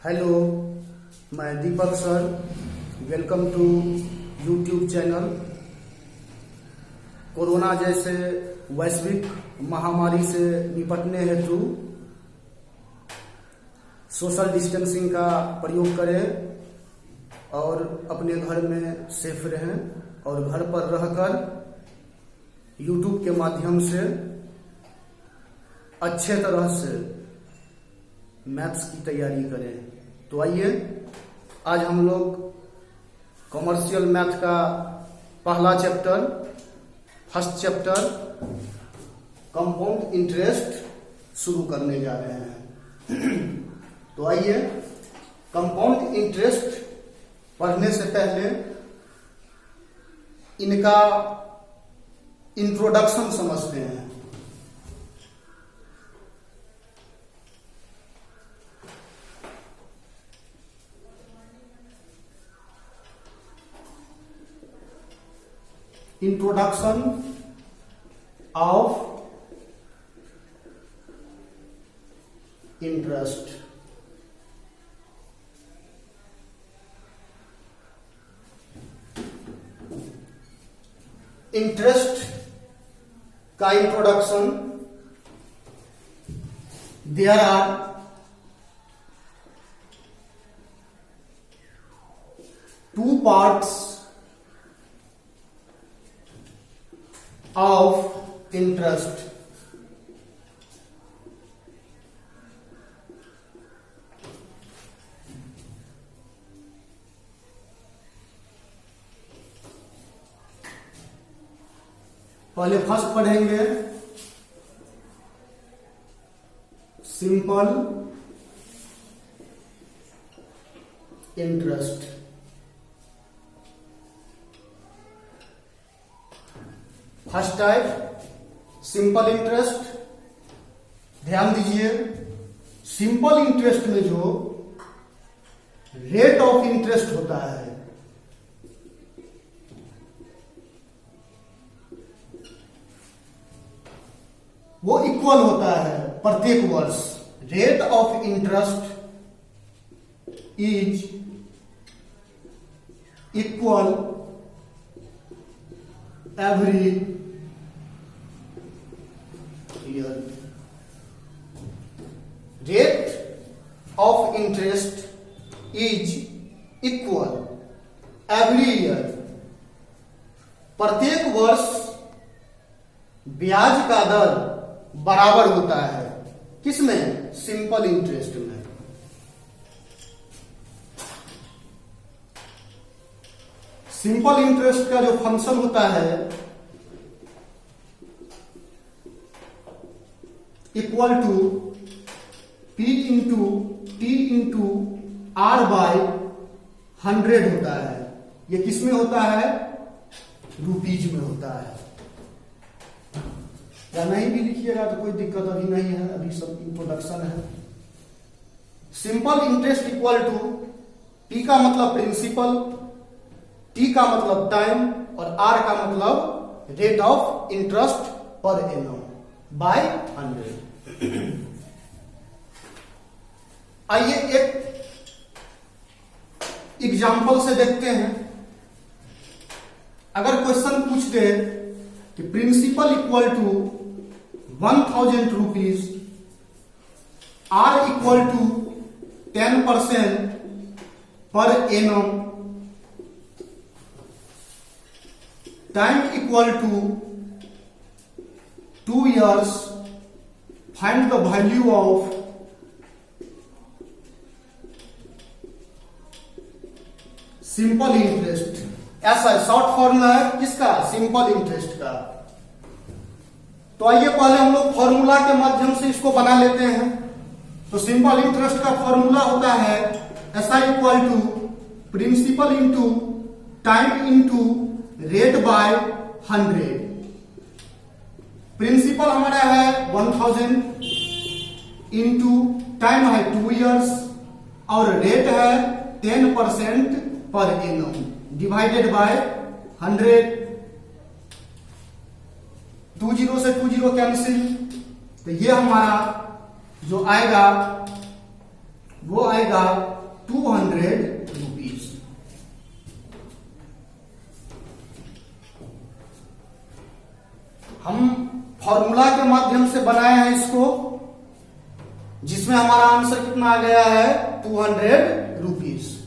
Hello, मैं Deepak sir. Welcome to YouTube channel. Corona जैसे वैश्विक महामारी से निपटने हेतु सोशल डिस्टेंसिंग का प्रयोग करें और अपने घर में सेफ रहें और घर पर रहकर यूट्यूब के माध्यम से अच्छे तरह से मैथ्स की तैयारी करें। तो आइए, आज हम लोग कॉमर्शियल मैथ का पहला chapter, first chapter compound interest शुरू करने जा रहे हैं। तो आइए, कंपाउंड इंटरेस्ट पढ़ने से पहले इनका इंट्रोडक्शन समझते हैं। Introduction of interest. इंटरेस्ट का introduction. There are two parts of interest. पहले फर्स्ट पढ़ेंगे simple interest. First type simple interest. ध्यान दीजिए, सिंपल इंटरेस्ट में जो रेट ऑफ इंटरेस्ट होता है वो इक्वल होता है प्रत्येक वर्ष। Rate of interest is equal every year. Rate of interest is equal every year. प्रत्येक वर्ष ब्याज का दर बराबर होता है। किसमें? सिंपल इंटरेस्ट में। सिंपल इंटरेस्ट का जो फंक्शन होता है equal to P into T into R by 100 होता है। ये किस में होता है? रुपीज में होता है। या नहीं भी लिखिएगा तो कोई दिक्कत अभी नहीं है, अभी सब इंट्रोडक्शन है। Simple interest equal to P का मतलब प्रिंसिपल, T का मतलब टाइम और R का मतलब rate of interest per annum by 100। आइए एक एग्जाम्पल से देखते हैं। अगर क्वेश्चन पूछ दे कि principal equal to 1000 rupees, R equal to 10% per annum, time equal to 2 years, find the value of simple interest. ऐसा शॉर्ट फॉर्मूला है किसका? सिंपल इंटरेस्ट का। तो आइए पहले हम लोग फॉर्मूला के माध्यम से इसको बना लेते हैं। तो सिंपल इंटरेस्ट का फॉर्मूला होता है SI equal to principal into time into rate by 100। Principal हमारा है 1000 इंटू टाइम है 2 years और रेट है 10% पर एनम डिवाइडेड बाय 100। 20 से 20 कैंसिल, तो ये हमारा जो आएगा वो आएगा 200 रुपीज। हम फॉर्मूला के माध्यम से बनाए हैं इसको, जिसमें हमारा आंसर कितना आ गया है 200 रुपीज।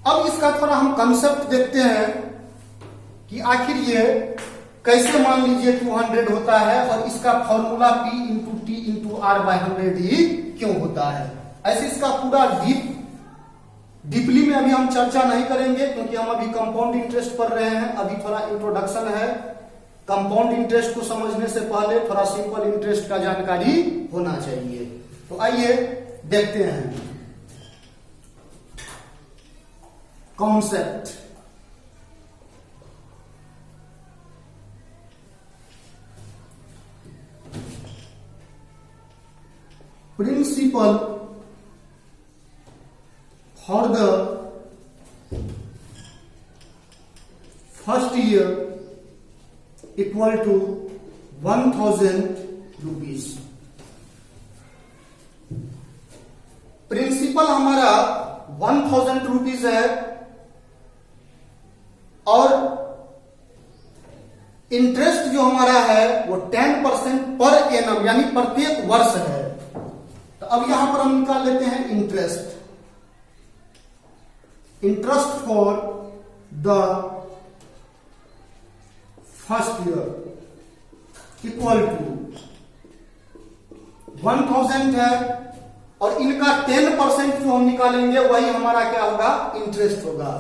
अब इसका थोड़ा हम कंसेप्ट देखते हैं कि आखिर ये कैसे मान लीजिए 200 होता है और इसका formula P into T into R by 100 ही क्यों होता है। ऐसे इसका पूरा डीपली में अभी हम चर्चा नहीं करेंगे, क्योंकि हम अभी कंपाउंड इंटरेस्ट पढ़ रहे हैं। अभी थोड़ा इंट्रोडक्शन है। कंपाउंड इंटरेस्ट को समझने से पहले थोड़ा सिंपल इंटरेस्ट का जानकारी होना चाहिए। तो आइए देखते हैं concept. Principal for the first year equal to 1000 rupees. Principal हमारा 1000 रुपीज है और इंटरेस्ट जो हमारा है वो 10% पर एनम यानी प्रत्येक वर्ष है। तो अब यहां पर हम निकाल लेते हैं interest for the first year equal to 1000 है और इनका 10% जो हम निकालेंगे वही हमारा क्या होगा इंटरेस्ट होगा।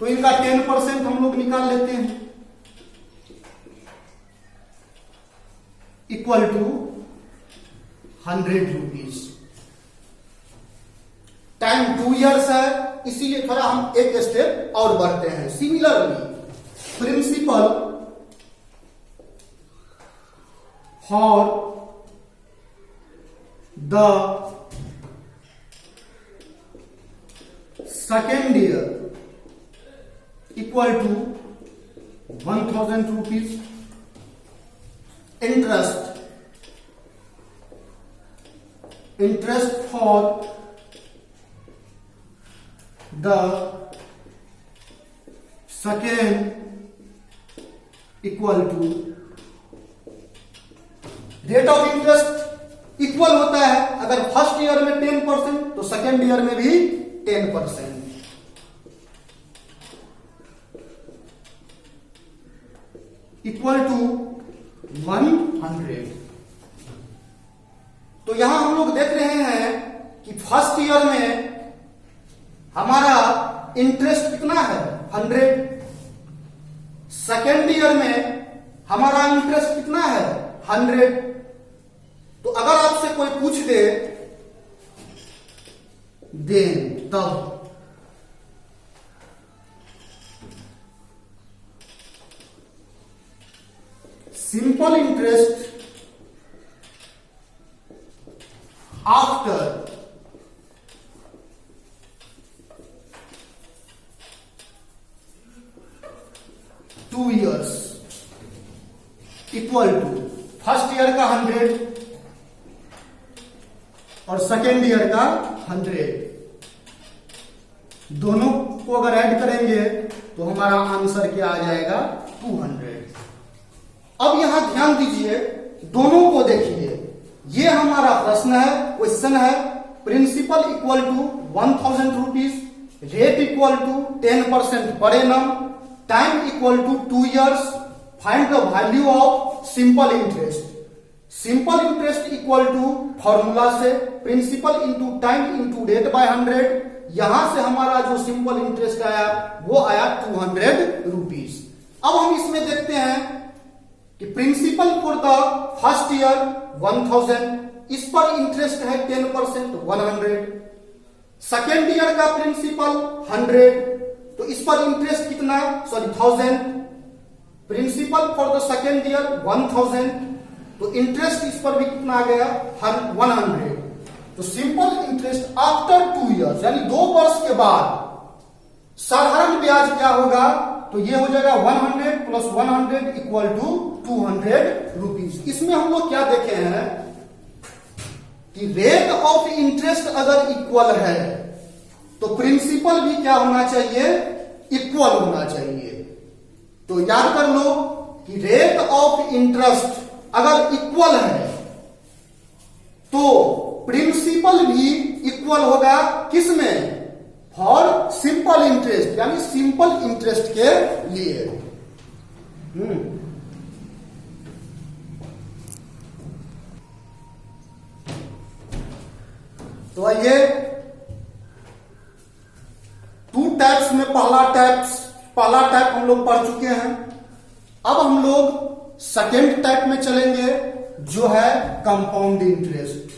तो इनका 10% हम लोग निकाल लेते हैं equal to 100 rupees. Time 2 years है, इसीलिए थोड़ा हम एक स्टेप और बढ़ते हैं। Similarly principal for the second year equal to 1000 rupees. Interest for the second equal to rate of interest equal होता है। अगर फर्स्ट ईयर में 10% तो सेकेंड ईयर में भी 10%। Equal to 100। तो यहां हम लोग देख रहे हैं कि फर्स्ट ईयर में हमारा इंटरेस्ट कितना है 100। सेकेंड ईयर में हमारा इंटरेस्ट कितना है 100। तो अगर आपसे कोई पूछ दे देन तब simple interest after 2 years equal to first year का 100 और सेकेंड ईयर का 100। दोनों को अगर ऐड करेंगे तो हमारा आंसर क्या आ जाएगा 200। अब यहां ध्यान दीजिए, दोनों को देखिए। ये हमारा प्रश्न है, क्वेश्चन है। Principal equal to 1000 rupees, rate equal to 10% per annum, time equal to 2 years, find the value of simple interest. Simple interest equal to formula से principal into time into rate by 100। यहां से हमारा जो simple interest आया वो आया 200 rupees. अब हम इसमें देखते हैं कि principal for the first year 1000, इस पर इंटरेस्ट है 10% 100। सेकेंड ईयर का प्रिंसिपल 100, तो इस पर इंटरेस्ट कितना 1000। Principal for the second year 1000, तो इंटरेस्ट इस पर भी कितना आ गया 100। तो सिंपल इंटरेस्ट आफ्टर 2 इयर्स यानी 2 वर्ष के बाद साधारण ब्याज क्या होगा, तो ये हो जाएगा 100 प्लस 100 इक्वल टू 200 रुपीज। इसमें हम लोग क्या देखे हैं कि कि रेट ऑफ इंटरेस्ट अगर इक्वल है तो प्रिंसिपल भी क्या होना चाहिए, इक्वल होना चाहिए। तो याद कर लो कि रेट ऑफ इंटरेस्ट अगर इक्वल है तो प्रिंसिपल भी इक्वल होगा, किसमें, फॉर सिंपल इंटरेस्ट, यानी सिंपल इंटरेस्ट के लिए। तो आइए, टू टाइप्स में पहला टाइप हम लोग पढ़ चुके हैं। अब हम लोग सेकेंड टाइप में चलेंगे, जो है कंपाउंड इंटरेस्ट।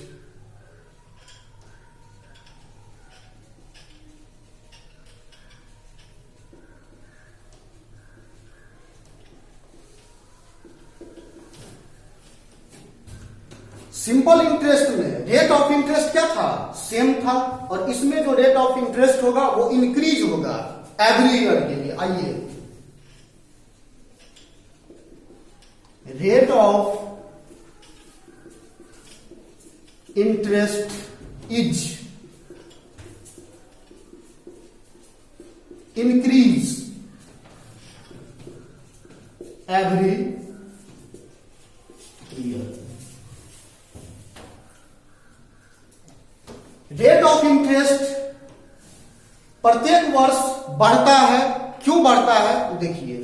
सिंपल इंटरेस्ट में रेट ऑफ इंटरेस्ट क्या था, सेम था, और इसमें जो रेट ऑफ इंटरेस्ट होगा वो इंक्रीज होगा एवरी ईयर के लिए। आइए, rate of interest is increase every year. Rate of interest प्रत्येक वर्ष बढ़ता है, क्यों बढ़ता है, तो देखिए,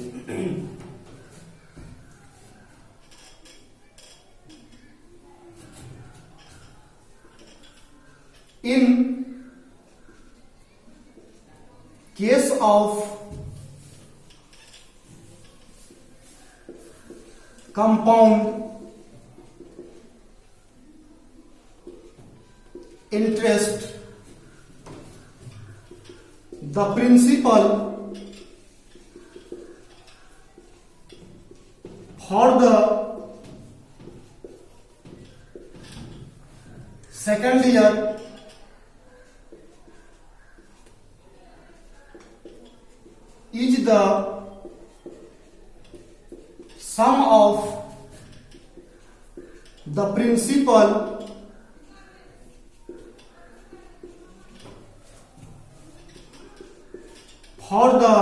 in case of compound interest, the principal for the second year is the sum of the principal for the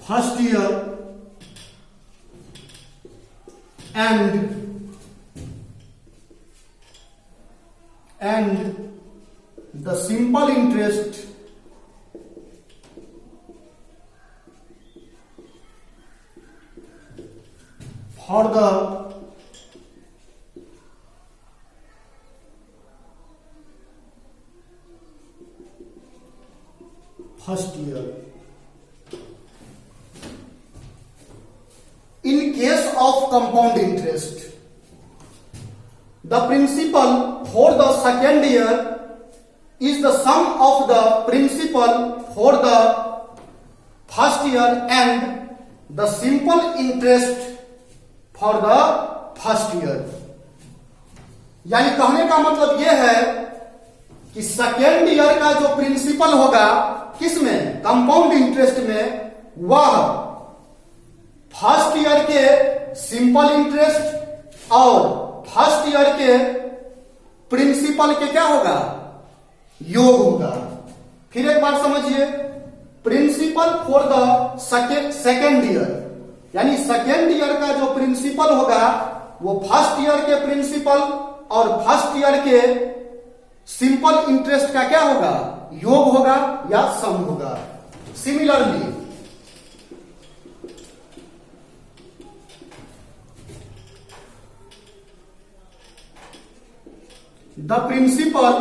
first year and the simple interest for the first year. In case of compound interest, the principal for the second year is the sum of the principal for the first year and the simple interest for the first year. यानी कहने का मतलब यह है कि second year का जो principal होगा किसमें, कंपाउंड इंटरेस्ट में, वह फर्स्ट ईयर के सिंपल इंटरेस्ट और फर्स्ट ईयर के प्रिंसिपल के क्या होगा, योग होगा। फिर एक बार समझिए, principal for the second year, यानी सेकेंड ईयर का जो प्रिंसिपल होगा वो फर्स्ट ईयर के प्रिंसिपल और फर्स्ट ईयर के सिंपल इंटरेस्ट का क्या होगा, योग होगा या सम होगा। Similarly the principal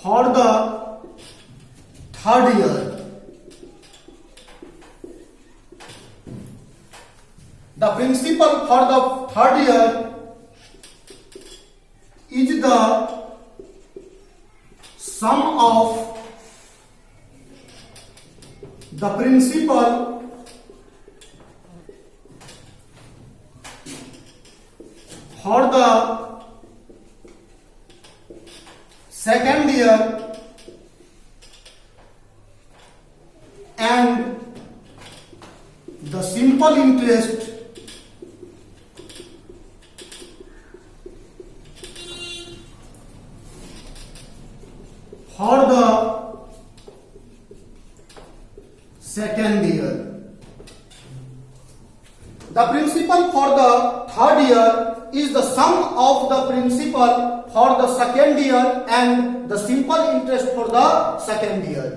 for the third year, the principal for the third year is the sum of the principal for the second year and the simple interest for the second year. The principal for the third year is the sum of the principal for the second year and the simple interest for the second year.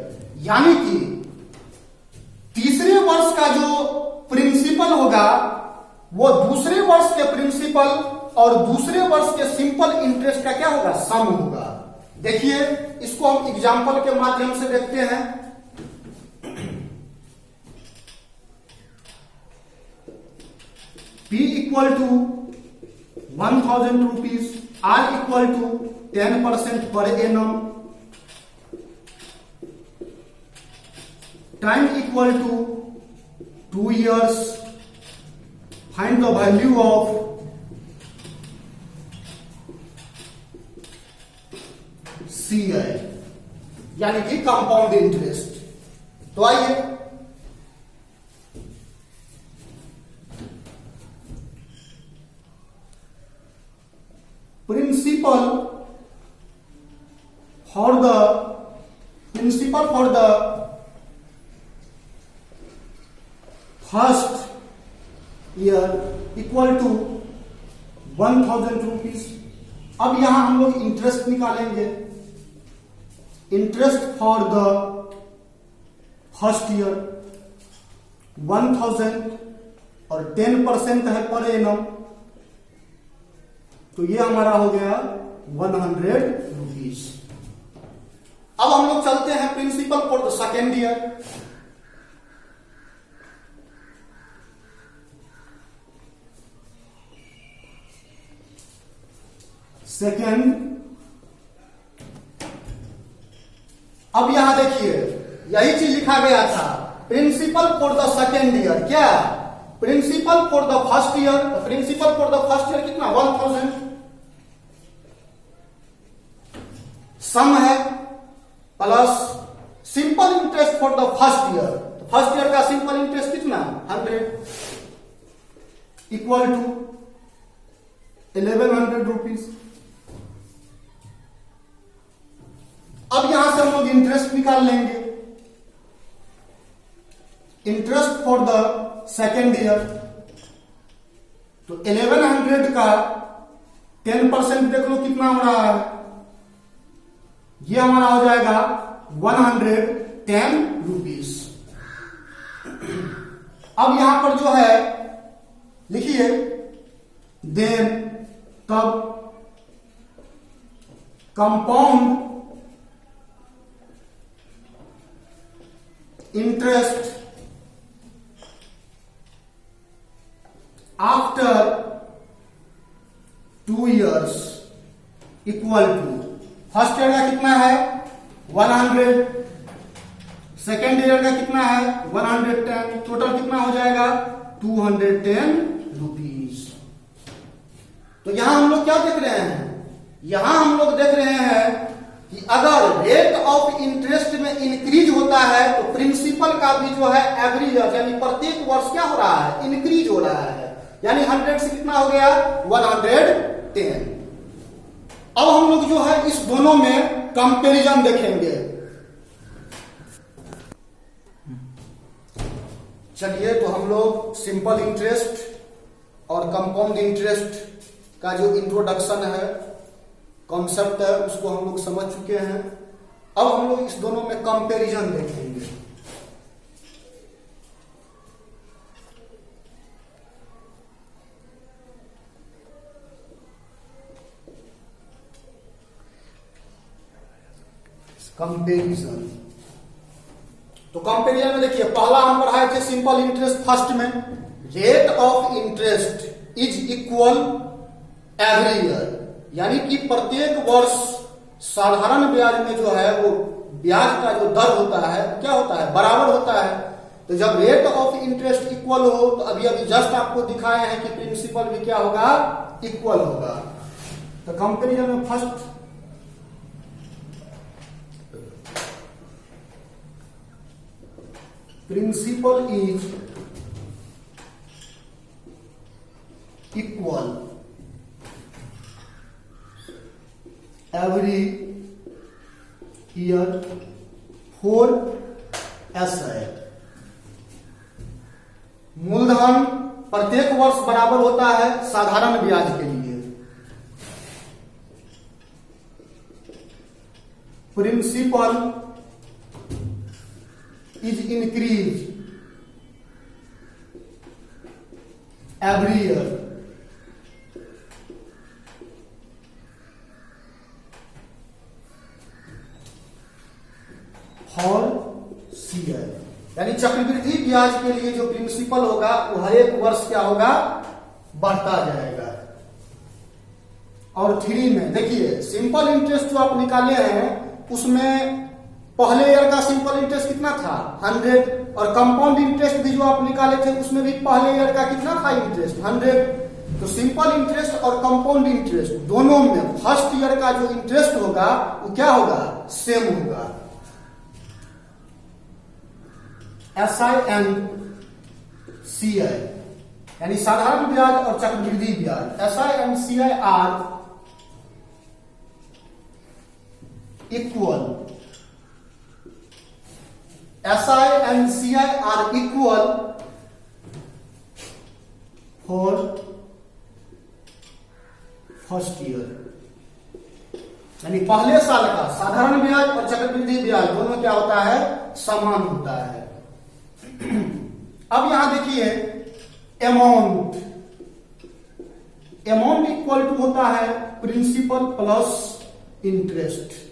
यानी कि तीसरे वर्ष का जो principal होगा वो दूसरे वर्ष के प्रिंसिपल और दूसरे वर्ष के सिंपल इंटरेस्ट का क्या होगा, सम होगा। देखिए इसको हम एग्जाम्पल के माध्यम से देखते हैं। P equal to 1000 rupees, R equal to 10% per annum, time equal to 2 years, find the value of CI यानी कि कंपाउंड इंटरेस्ट। तो आइए principal for the first year equal to 1000 rupees. अब यहां हम लोग इंटरेस्ट निकालेंगे। Interest for the first year 1000 और 10% है पर एनम, तो ये हमारा हो गया 100 रुपीज। अब हम लोग चलते हैं principal for the second year. Second, अब यहां देखिए यही चीज लिखा गया था, principal for the second year. क्या principal for the first year? Principal for the first year कितना, 1000, सम है plus simple interest for the first year. तो फर्स्ट ईयर का सिंपल इंटरेस्ट कितना, 100 इक्वल टू 1100 रुपीज। अब यहां से हम लोग इंटरेस्ट निकाल लेंगे। Interest for the second year, तो 1100 का 10% देख लो कितना हो रहा है, ये हमारा हो जाएगा 110 रुपीज। अब यहां पर जो है लिखिए देन, तब compound interest after 2 years equal to, first year का कितना है 100, सेकेंड ईयर का कितना है 110, टोटल कितना हो जाएगा 210 रुपीज। तो यहां हम लोग क्या देख रहे हैं, यहां हम लोग देख रहे हैं कि अगर रेट ऑफ इंटरेस्ट में इंक्रीज होता है तो प्रिंसिपल का भी जो है एवरेज यानी प्रत्येक वर्ष क्या हो रहा है, इंक्रीज हो रहा है। यानी 100 से कितना हो गया 110। अब हम लोग जो है इस दोनों में कंपैरिजन देखेंगे। चलिए तो हम लोग सिंपल इंटरेस्ट और कंपाउंड इंटरेस्ट का जो इंट्रोडक्शन है, कॉन्सेप्ट है, उसको हम लोग समझ चुके हैं। अब हम लोग इस दोनों में कंपैरिजन देखेंगे। कंपैरिजन, तो कंपैरिजन में देखिए पहला हम पढ़ाए थे सिंपल इंटरेस्ट फर्स्ट में, rate of interest is equal every year, यानी कि प्रत्येक वर्ष साधारण ब्याज में जो है वो ब्याज का जो दर होता है क्या होता है, बराबर होता है। तो जब रेट ऑफ इंटरेस्ट इक्वल हो तो अभी अभी जस्ट आपको दिखाए हैं कि प्रिंसिपल भी क्या होगा, इक्वल होगा। तो कंपैरिजन में first principle is equal every year for SI. मूलधन प्रत्येक वर्ष बराबर होता है साधारण ब्याज के लिए। Principal is increase every year for CI. यानी चक्रवृद्धि ब्याज के लिए जो प्रिंसिपल होगा वो हर एक वर्ष क्या होगा, बढ़ता जाएगा। और 3 में देखिए सिंपल इंटरेस्ट जो आप निकाले हैं उसमें पहले ईयर का सिंपल इंटरेस्ट कितना था 100, और कंपाउंड इंटरेस्ट भी जो आप निकाले थे उसमें भी पहले ईयर का कितना था इंटरेस्ट 100। तो सिंपल इंटरेस्ट और कंपाउंड इंटरेस्ट दोनों में फर्स्ट ईयर का जो इंटरेस्ट होगा वो क्या होगा, सेम होगा। एसआई एंड सीआई यानी साधारण ब्याज और चक्रवृद्धि ब्याज, SI and CI are equal. SI and CI are equal for first year. यानी पहले साल का साधारण ब्याज और चक्रवृद्धि ब्याज दोनों क्या होता है, समान होता है। अब यहां देखिए अमाउंट, अमाउंट इक्वल टू होता है प्रिंसिपल प्लस इंटरेस्ट।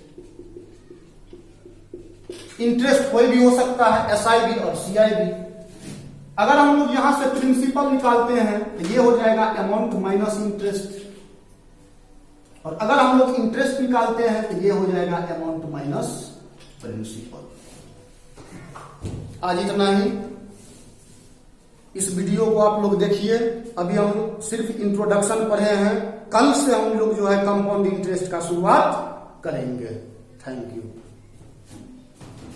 इंटरेस्ट कोई भी हो सकता है, एसआई भी और सीआई भी। अगर हम लोग यहां से प्रिंसिपल निकालते हैं तो ये हो जाएगा अमाउंट माइनस इंटरेस्ट, और अगर हम लोग इंटरेस्ट निकालते हैं तो ये हो जाएगा अमाउंट माइनस प्रिंसिपल। आज इतना ही। इस वीडियो को आप लोग देखिए। अभी हम लोग सिर्फ इंट्रोडक्शन पढ़े हैं, कल से हम लोग जो है कंपाउंड इंटरेस्ट का शुरुआत करेंगे। Thank you.